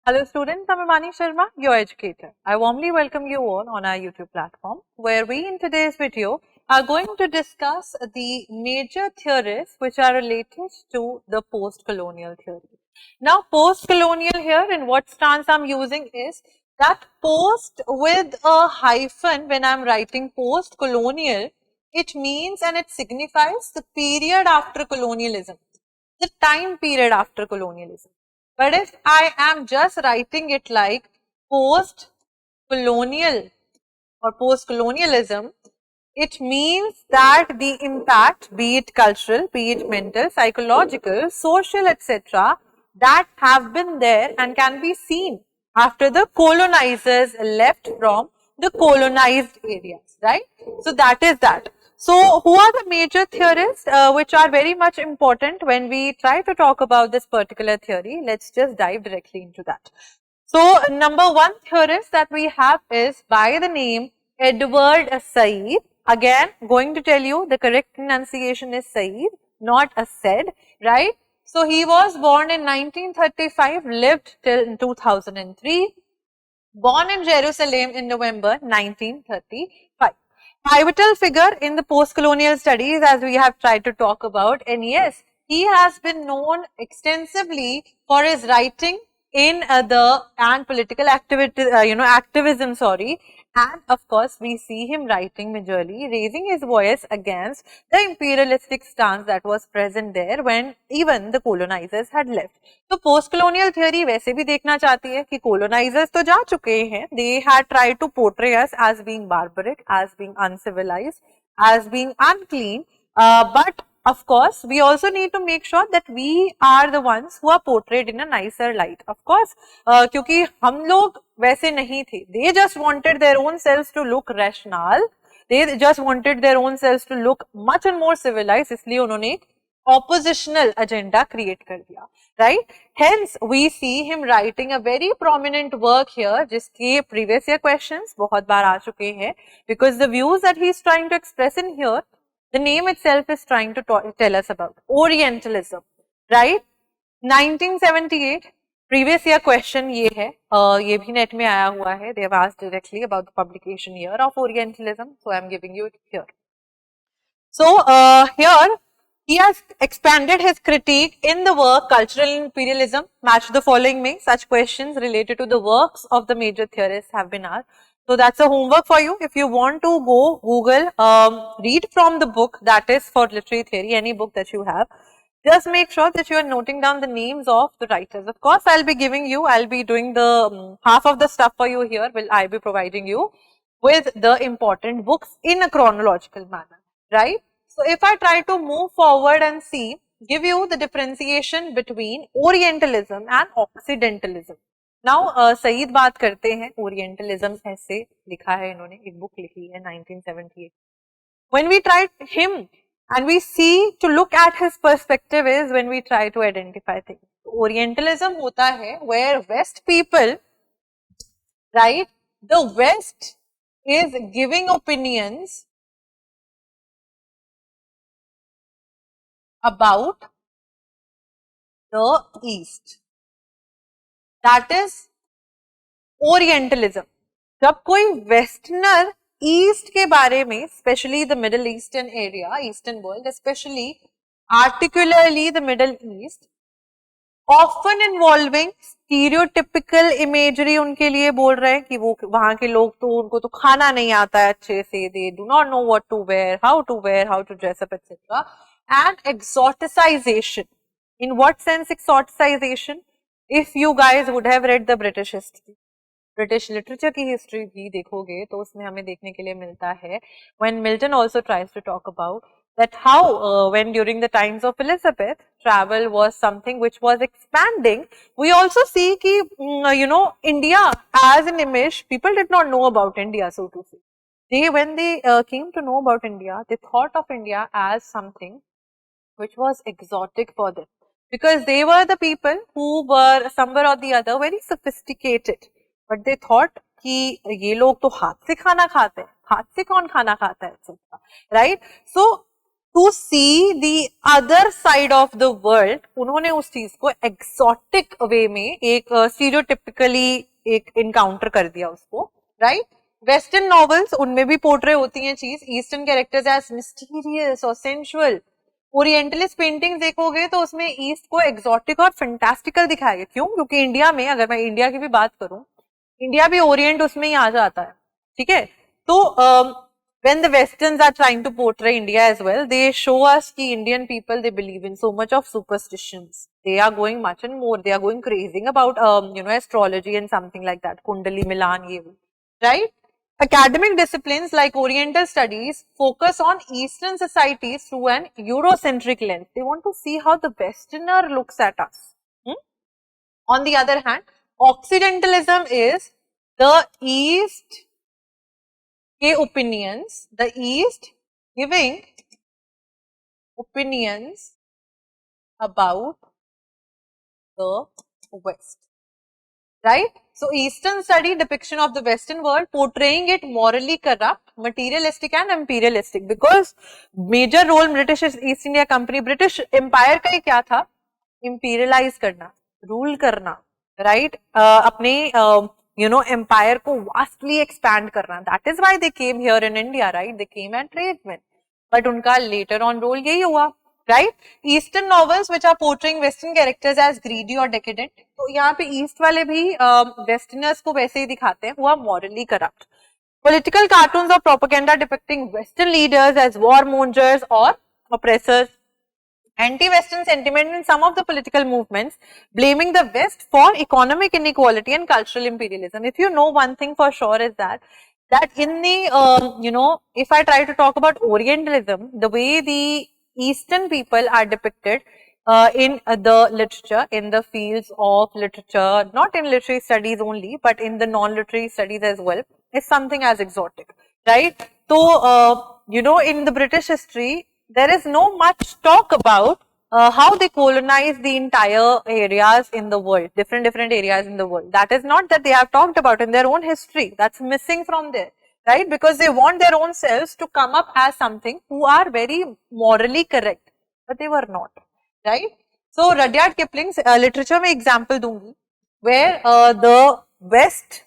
Hello students, I'm Imani Sharma, your educator. I warmly welcome you all on our YouTube platform where we in today's video are going to discuss the major theories which are related to the post-colonial theory. Now post-colonial here, in what stance I'm using is that post with a hyphen. When I'm writing post-colonial, it means and it signifies the period after colonialism, the time period after colonialism. But if I am just writing it like post-colonial or post-colonialism, it means that the impact, be it cultural, be it mental, psychological, social, etc., that have been there and can be seen after the colonizers left from the colonized areas, right? So that is that. So who are the major theorists which are very much important when we try to talk about this particular theory? Let's just dive directly into that. So number one theorist that we have is by the name Edward Said. Again, going to tell you the correct pronunciation is Said, not Said, right? So he was born in 1935, lived till 2003, born in Jerusalem in November 1935. Pivotal figure in the post-colonial studies, as we have tried to talk about, and yes, he has been known extensively for his writing in the and political activity, activism, sorry. And of course, we see him writing majorly, raising his voice against the imperialistic stance that was present there when even the colonizers had left. तो post colonial theory वैसे भी देखना चाहती है कि colonizers तो जा चुके हैं, they had tried to portray us as being barbaric, as being uncivilized, as being unclean, but of course we also need to make sure that we are the ones who are portrayed in a nicer light. Of course, क्योंकि हम लोग वैसे नहीं थे, they just wanted their own selves to look rational, they just wanted their own selves to look much and more civilized, इसलिए उन्होंने oppositional agenda create कर दिया, right? Hence we see him writing a very prominent work here, जिसके previous year questions बहुत बार आ चुके हैं, because the views that he is trying to express in here, the name itself is trying to tell us about Orientalism, right? 1978 previous year question ये है, ये भी net में आया हुआ है, they have asked directly about the publication year of Orientalism, so I am giving you it here. So here he has expanded his critique in the work Cultural Imperialism. Match the following में such questions related to the works of the major theorists have been asked. So that's a homework for you. If you want to go Google, read from the book that is for literary theory, any book that you have. Just make sure that you are noting down the names of the writers. Of course, I'll be giving you, I'll be doing the half of the stuff for you here. Will I be providing you with the important books in a chronological manner, right? So if I try to move forward and see, give you the differentiation between Orientalism and Occidentalism. Now, Saeed बात करते हैं Orientalism ऐसे लिखा है इन्होंने, एक book लिखी है 1978. When we try him and we see to look at his perspective is when we try to identify things. Orientalism होता है where West people, right? The West is giving opinions about the East. That is Orientalism. जब कोई westerner east के बारे में, specially the middle eastern area, eastern world, specially particularly the middle east, often involving stereotypical imagery, उनके लिए बोल रहे हैं कि वो वहां के लोग तो उनको तो खाना नहीं आता है अच्छे से, they do not know what to wear, how to dress up etcetera, and exoticization. In what sense exoticization? If you guys would have read the British history, British literature की history भी देखोगे तो उसमें हमें देखने के लिए मिलता है when Milton also tries to talk about that how when during the times of Elizabeth travel was something which was expanding. We also see कि India as an image, people did not know about India, so to say. When they came to know about India, they thought of India as something which was exotic for them, because they were the people who were somewhere or the other very sophisticated, but they thought कि ये लोग तो हाथ से खाना खाते हैं, हाथ से कौन खाना खाता है, etc. Right? So to see the other side of the world, उन्होंने उस चीज को exotic way में एक stereotypically एक encounter कर दिया उसको, right? Western novels उनमें भी portray होती हैं चीज, Eastern characters as mysterious or sensual. Orientalist painting देखोगे तो उसमें ईस्ट को एक्सोटिक और फैंटास्टिकल दिखाया गया. क्यों? क्योंकि इंडिया में, अगर मैं इंडिया की भी बात करूं, इंडिया भी ओरिएंट उसमें ही आ जाता है. ठीक है, तो when the westerns are trying to portray India as well, they show us ki Indian people, they believe in so much of superstitions. They are going much and more, they are going crazy about astrology and something like that, kundali milan ye, right? Academic disciplines like Oriental studies focus on Eastern societies through an Eurocentric lens. They want to see how the Westerner looks at us. On the other hand, Occidentalism is the East opinions, the East giving opinions about the West, right? So, Eastern study depiction of the Western world portraying it morally corrupt, materialistic and imperialistic, because major role British East India Company, British Empire का ही क्या था? Imperialize करना, rule करना, right? अपने empire को vastly expand करना. That is why they came here in India, right? They came and tradesmen. But उनका later on role यही हुआ, right? Eastern novels which are portraying Western characters as greedy or decadent. तो यहाँ पे East वाले भी Westerners को वैसे ही दिखाते हैं, हुआ morally corrupt. Political cartoons or propaganda depicting Western leaders as warmongers or oppressors. Anti-Western sentiment in some of the political movements, blaming the West for economic inequality and cultural imperialism. If you know one thing for sure is that in the, if I try to talk about Orientalism, the way the Eastern people are depicted in the literature, in the fields of literature, not in literary studies only, but in the non-literary studies as well, is something as exotic, right? So, in the British history, there is no much talk about how they colonized the entire areas in the world, different areas in the world. That is not that they have talked about in their own history. That's missing from there, right? Because they want their own selves to come up as something who are very morally correct, but they were not, right? So, Rudyard Kipling's literature में example दूंगी, where the West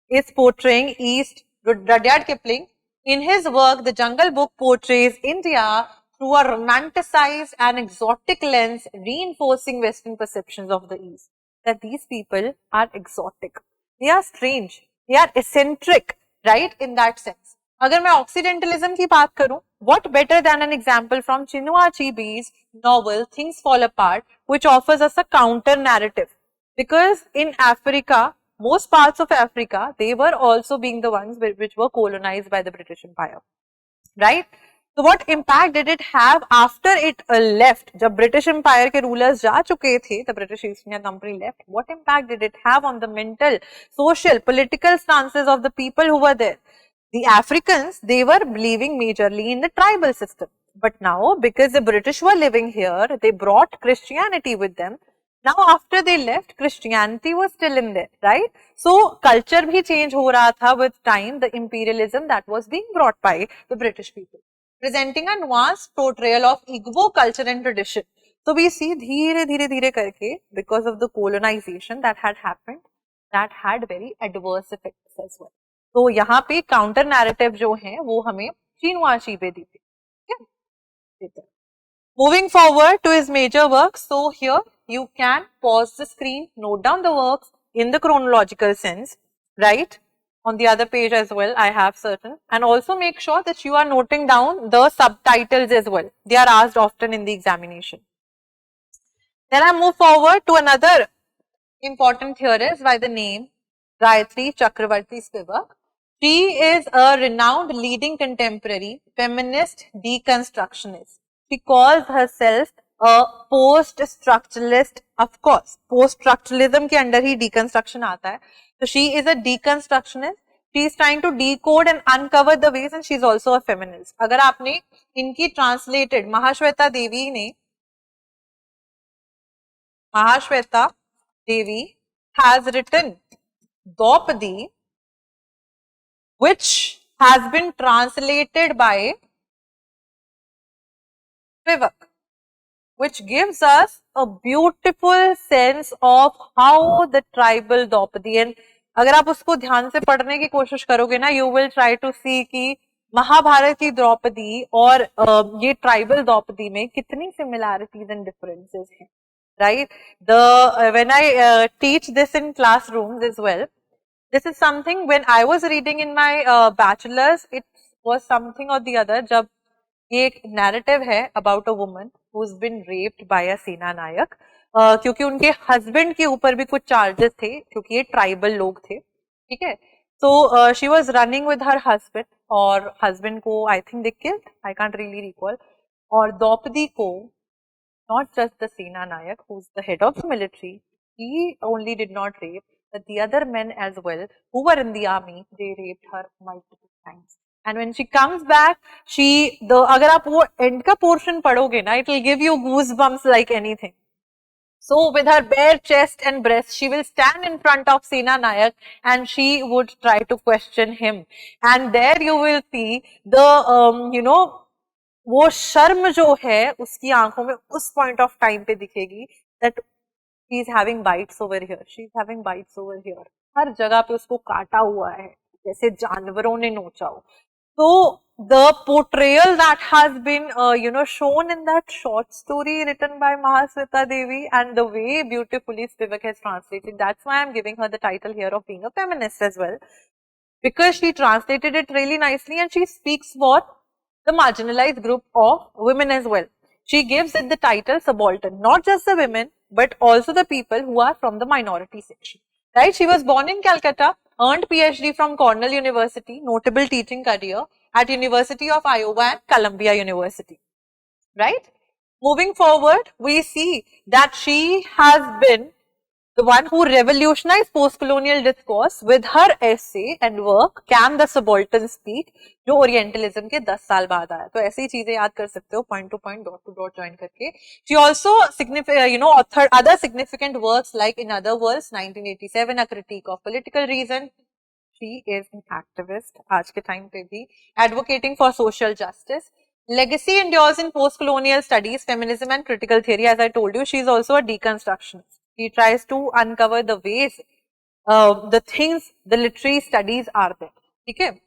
is portraying East. Rudyard Kipling, in his work, The Jungle Book, portrays India through a romanticized and exotic lens, reinforcing Western perceptions of the East. That these people are exotic, they are strange, they are eccentric, right? In that sense. अगर मैं Occidentalism की बात करूं, what better than an example from Chinua Achebe's novel Things Fall Apart, which offers us a counter narrative. Because in Africa, most parts of Africa, they were also being the ones which were colonized by the British Empire, right? So what impact did it have after it left? जब British Empire के rulers जा चुके थे, the British East India Company left, what impact did it have on the mental, social, political stances of the people who were there? The Africans, they were believing majorly in the tribal system. But now, because the British were living here, they brought Christianity with them. Now, after they left, Christianity was still in there, right? So, culture bhi change ho raha tha with time, the imperialism that was being brought by the British people, presenting a nuanced portrayal of Igbo culture and tradition. So, we see धीरे करके, because of the colonization that had happened, that had very adverse effects as well. तो यहाँ पे counter narrative जो है वो हमें Chinua अचीबे दी थी. Moving forward to his major works, so here you can pause the screen, note down the works in the chronological sense, right? On the other page as well, I have certain, and also make sure that you are noting down the subtitles as well. They are asked often in the examination. Then I move forward to another important theorist by the name Gayatri Chakravarti Spivak. She is a renowned leading contemporary feminist deconstructionist. She calls herself a post-structuralist. Of course, post-structuralism के अंदर ही deconstruction आता है. So she is a deconstructionist. She is trying to decode and uncover the ways, and she is also a feminist. अगर आपने इनकी translated Mahasweta Devi has written Draupadi, which has been translated by Spivak, which gives us a beautiful sense of how the tribal Draupadi, and अगर आप उसको ध्यान से पढ़ने की कोशिश करोगे ना, you will try to see कि महाभारत की द्रौपदी और ये ट्राइबल द्रौपदी में कितनी similarities and differences हैं, right? When I teach this in classrooms as well, this is something when I was reading in my bachelor's, it was something or the other. जब ये एक नैरेटिव है about a woman who has been raped by a Senanayak, क्योंकि उनके husband के ऊपर भी कुछ चार्जेस थे क्योंकि ये ट्राइबल लोग थे, ठीक है. तो she was running with her husband और हस्बैंड को I think they killed, I can't really recall. और द्रौपदी को, not just the Sena Nayak, who's the head of the military, he only did not rape, but the other men as well who were in the army, they raped her multiple times. And when she comes back, अगर आप वो end का portion पढ़ोगे ना, it will give you goosebumps like anything. So with her bare chest and breast, she will stand in front of Sena Nayak and she would try to question him. And there you will see the, वो शर्म जो है उसकी आंखों में उस point of time पे दिखेगी that she is having bites over here, she is having bites over here. हर जगह पे उसको काटा हुआ है जैसे जानवरों ने नोचा हो. तो the portrayal that has been shown in that short story written by Mahasweta Devi and the way beautifully Spivak has translated, that's why I'm giving her the title here of being a feminist as well, because she translated it really nicely and she speaks for the marginalized group of women as well. She gives it the title subaltern, not just the women, but also the people who are from the minority section. Right? She was born in Calcutta, earned PhD from Cornell University, notable teaching career at University of Iowa and Columbia University. Right? Moving forward, we see that she has been the one who revolutionized post-colonial discourse with her essay and work Can the Subaltern Speak, जो orientalism के 10 साल बाद आया. तो ऐसी चीजें याद कर सकते हो point two point, dot to dot join करके. She also authored other significant works like In Other Worlds 1987, A Critique of Political Reason. She is an activist आज के टाइम पे भी, advocating for social justice. Legacy endures in post-colonial studies, feminism and critical theory. As I told you, she is also a deconstructionist. He tries to uncover the ways, the things, the literary studies are there. Okay.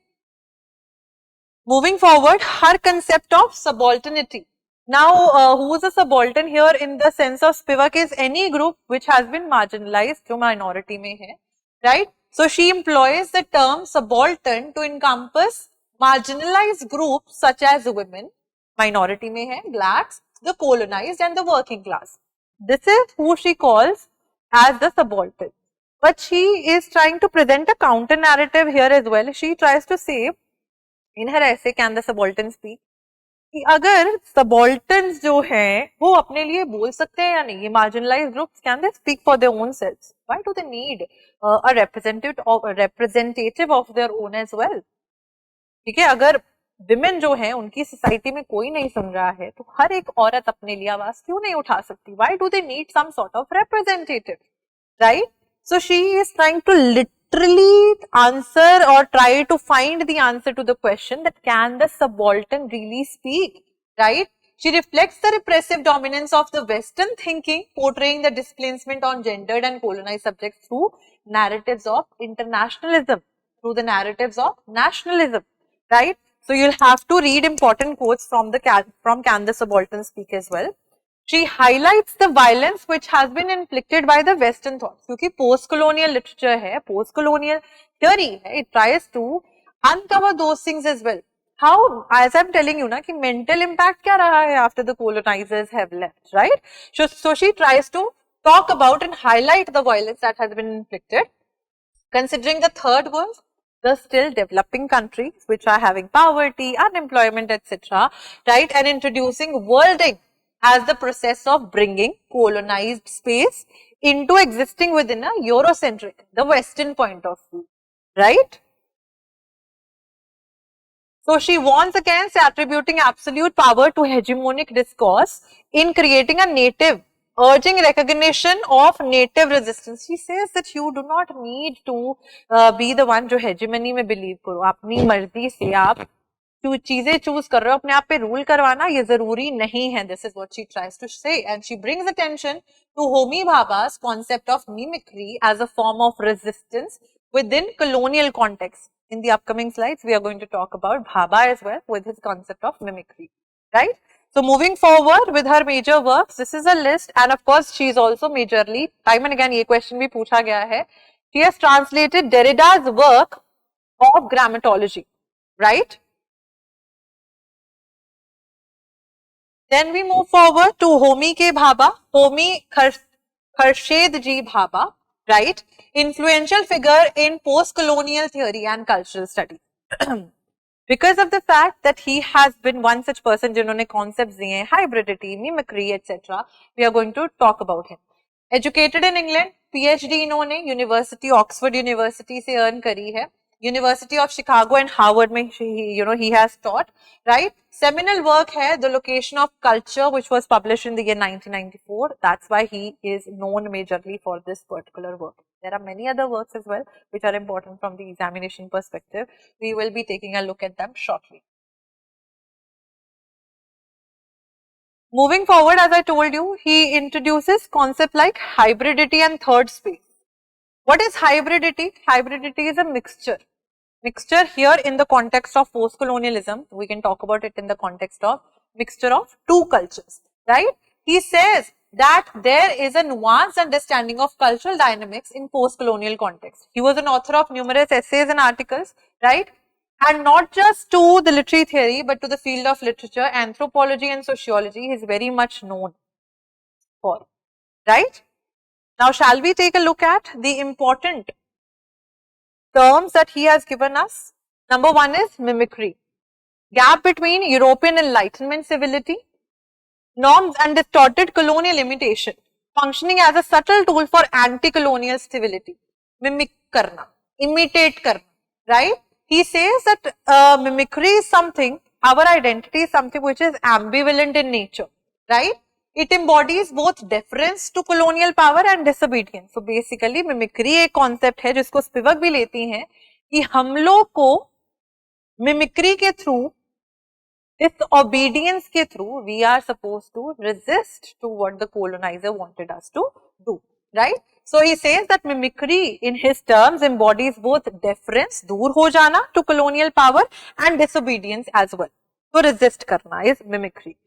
Moving forward, her concept of subalternity. Now, who is a subaltern here in the sense of Spivak is any group which has been marginalized, जो minority में है, right? So, she employs the term subaltern to encompass marginalized groups such as women, minority में है, blacks, the colonized and the working class. This is who she calls as the subaltern. But she is trying to present a counter narrative here as well. She tries to say in her essay Can the Subaltern Speak, कि अगर subalterns जो हैं वो अपने लिए बोल सकते हैं या नहीं, ये marginalized groups, can they speak for their own selves? Why do they need a representative of their own as well? ठीक है, अगर विमेन जो है उनकी सोसाइटी में कोई नहीं सुन रहा है तो हर एक औरत अपने लिए आवाज क्यों नहीं उठा सकती? Why do they need some sort of representative, right? So she is trying to literally answer or try to find the answer to the question that can the subaltern really speak, right? She reflects the repressive dominance of the Western thinking, portraying the displacement on gendered and colonized subjects through narratives of internationalism, through the narratives of nationalism, right? So you'll have to read important quotes from Can the Subaltern Speak as well. She highlights the violence which has been inflicted by the Western thought. क्योंकि post-colonial literature है, post-colonial theory है, it tries to uncover those things as well. How, as I'm telling you ना, कि mental impact क्या रहा है after the colonizers have left, right? So she tries to talk about and highlight the violence that has been inflicted, considering the third world, the still developing countries which are having poverty, unemployment, etc., right? And introducing worlding as the process of bringing colonized space into existing within a Eurocentric, the Western point of view, right? So she warns against attributing absolute power to hegemonic discourse in creating a native, urging recognition of native resistance. She says that you do not need to be the one जो hegemony में believe करो, अपनी मर्जी से आप चीजें choose कर रहे हो, अपने आप पे रूल करवाना ये जरूरी नहीं है. This is what she tries to say, and she brings attention to Homi Bhabha's concept of mimicry as a form of resistance within colonial context. In the upcoming slides, we are going to talk about Bhabha as well with his concept of mimicry, right? So moving forward with her major works, this is a list, and of course she is also majorly, time and again ये question भी पूछा गया है, she has translated Derrida's work of grammatology, right? Then we move forward to Homi K. Bhabha, Homi Kharshed Ji Bhabha, right? Influential figure in post-colonial theory and cultural studies. Because of the fact that he has been one such person जिन्होंने concepts दिए हैं, hybridity, mimicry, etc. We are going to talk about him. Educated in England, PhD इन्होंने University, Oxford University से earn करी है. University of Chicago and Harvard में he has taught, right? Seminal work है The Location of Culture, which was published in the year 1994. That's why he is known majorly for this particular work. There are many other works as well which are important from the examination perspective. We will be taking a look at them shortly. Moving forward, as I told you, he introduces concepts like hybridity and third space. What is hybridity? Hybridity is a mixture. Mixture here in the context of post-colonialism, we can talk about it in the context of mixture of two cultures, right? He says that there is a nuanced understanding of cultural dynamics in post-colonial context. He was an author of numerous essays and articles, right? And not just to the literary theory, but to the field of literature, anthropology and sociology, he is very much known for, right? Now, shall we take a look at the important terms that he has given us? Number one is mimicry. Gap between European Enlightenment civility, norms and distorted colonial imitation, functioning as a subtle tool for anti-colonial civility. Mimic karna, imitate karna, right? He says that mimicry is something, our identity is something which is ambivalent in nature, right? It embodies both deference to colonial power and disobedience. So basically mimicry एक concept है जिसको Spivak भी लेती हैं कि हम लोग को mimicry के through, disobedience के through, we are supposed to resist to what the colonizer wanted us to do, right? So he says that mimicry in his terms embodies both deference, दूर हो जाना to colonial power, and disobedience as well. So resist करना is mimicry.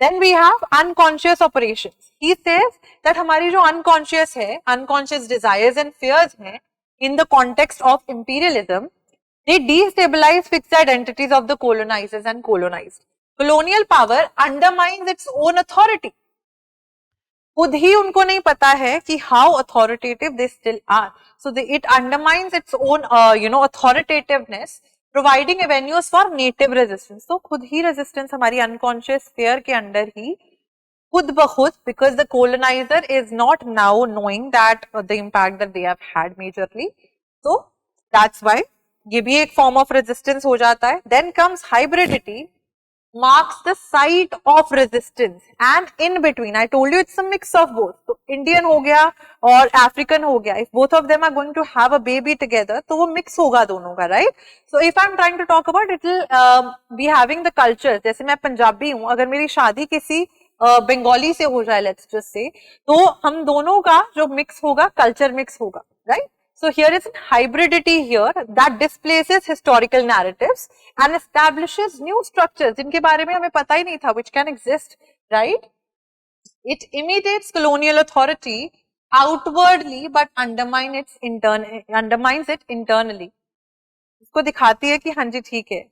Then we have unconscious operations. He says that हमारी जो unconscious है, unconscious desires and fears हैं, in the context of imperialism, they destabilize fixed identities of the colonizers and colonized. Colonial power undermines its own authority. खुद ही उनको नहीं पता है कि how authoritative they still are. So it undermines its own authoritativeness, providing avenues for native resistance. So खुद ही resistance हमारी unconscious fear के अंदर ही खुद ब खुद, because the colonizer is not now knowing that the impact that they have had majorly. So that's why ये भी एक form of resistance हो जाता है. Then comes hybridity, marks the site of resistance, and in between, I told you it's a mix of both. So Indian हो गया और African हो गया. If both of them are going to have a baby together, तो वो mix होगा दोनों का, right? So if I'm trying to talk about it, will be having the cultures. जैसे मैं पंजाबी हूँ, अगर मेरी शादी किसी बंगाली से हो जाए, let's just say, तो हम दोनों का जो mix होगा, culture mix होगा, right? So here is hybridity here that displaces historical narratives and establishes new structures जिनके बारे में हमें पता ही नहीं था, which can exist, right? It imitates colonial authority outwardly but undermines it internally. इसको दिखाती है कि हाँ जी ठीक है,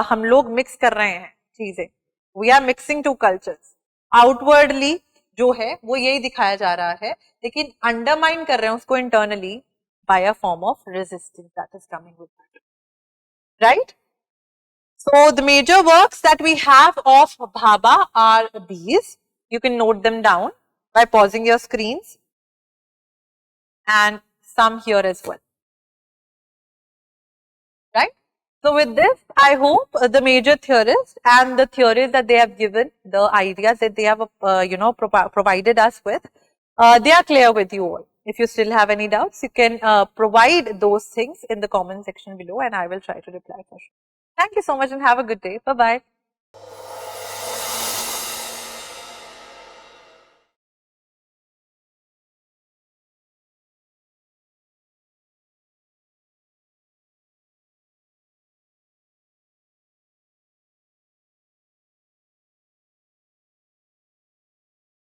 हम लोग mix कर रहे हैं चीजें. We are mixing two cultures. Outwardly जो है वो यही दिखाया जा रहा है, लेकिन undermine कर रहे हैं उसको internally by a form of resistance that is coming with that, right? So the major works that we have of Bhabha are these. You can note them down by pausing your screens, and some here as well, right? So with this, I hope the major theorists and the theories that they have given, the ideas that they have provided us with, they are clear with you all. If you still have any doubts, you can provide those things in the comment section below, and I will try to reply for sure. Thank you so much and have a good day. Bye bye.